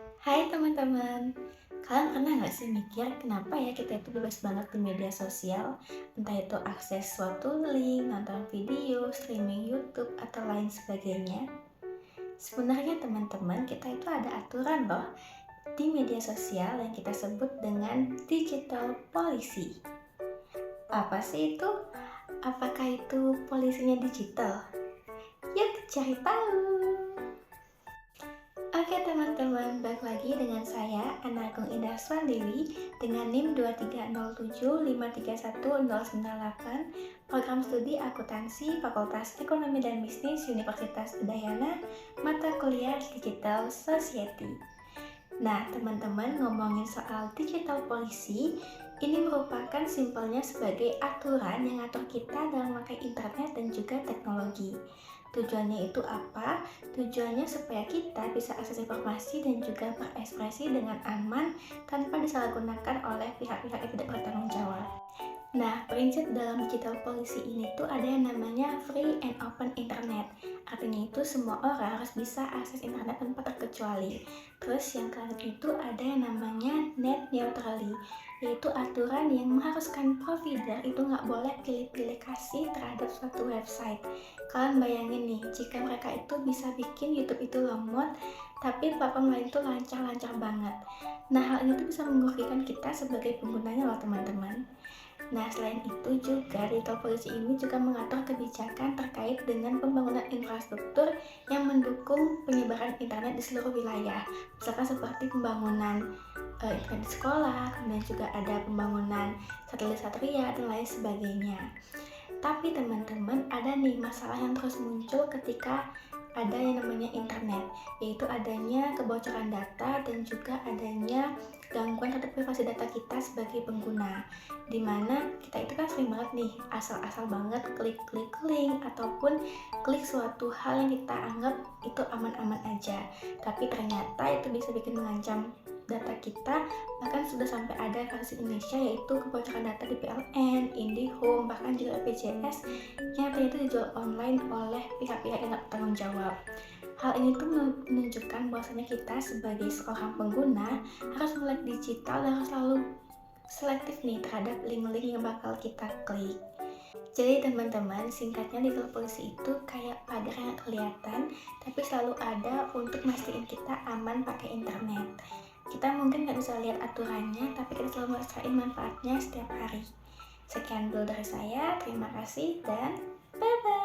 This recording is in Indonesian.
Hai teman-teman, kalian pernah nggak sih mikir kenapa ya kita itu bebas banget di media sosial? Entah itu akses suatu link, nonton video, streaming YouTube, atau lain sebagainya. Sebenarnya teman-teman, kita itu ada aturan loh di media sosial yang kita sebut dengan digital policy. Apa sih itu? Apakah itu polisinya digital? Yuk cari tahu! Oke teman-teman, balik lagi dengan saya Ana Agung Indah Swandili dengan NIM 23075310988, program studi akuntansi Fakultas Ekonomi dan Bisnis Universitas Udayana, mata kuliah Digital Society. Nah teman-teman, ngomongin soal digital policy, ini merupakan simpelnya sebagai aturan yang ngatur kita dalam memakai internet dan juga teknologi. Tujuannya itu apa? Tujuannya supaya kita bisa akses informasi dan juga berekspresi dengan aman tanpa disalahgunakan oleh pihak-pihak yang tidak bertanggung jawab. Nah, prinsip dalam digital policy ini tuh ada yang namanya free and open internet. Artinya itu semua orang harus bisa akses internet tanpa terkecuali. Terus yang ketiga itu ada yang namanya net neutrality, yaitu aturan yang mengharuskan provider itu nggak boleh pilih-pilih kasih terhadap suatu website. Kalian bayangin nih, jika mereka itu bisa bikin YouTube itu lemot, tapi platform lain itu lancar-lancar banget. Nah, hal ini tuh bisa merugikan kita sebagai penggunanya loh teman-teman. Nah, selain itu juga digital policy ini juga mengatur kebijakan terkait dengan pembangunan infrastruktur yang mendukung penyebaran internet di seluruh wilayah. Misalkan seperti pembangunan internet di sekolah, kemudian juga ada pembangunan satelit satria dan lain sebagainya. Tapi teman-teman, ada nih masalah yang terus muncul ketika ada yang namanya internet, yaitu adanya kebocoran data dan juga adanya gangguan terhadap privasi data kita sebagai pengguna, dimana kita itu kan sering banget nih asal-asal banget klik-klik link ataupun klik suatu hal yang kita anggap itu aman-aman aja, tapi ternyata itu bisa bikin mengancam data kita. Bahkan sudah sampai ada kasus di Indonesia yaitu kebocoran data di PLN, IndiHome, bahkan juga BPJS yang ternyata dijual online oleh pihak-pihak yang tidak bertanggung jawab. Hal ini tuh menunjukkan bahwasanya kita sebagai seorang pengguna harus melek digital dan harus selalu selektif nih terhadap link-link yang bakal kita klik. Jadi teman-teman, singkatnya digital policy itu kayak pagar yang kelihatan, tapi selalu ada untuk mastiin kita aman pakai internet. Kita mungkin nggak bisa lihat aturannya, tapi kita selalu merasakan manfaatnya setiap hari. Sekian dulu dari saya, terima kasih dan bye-bye!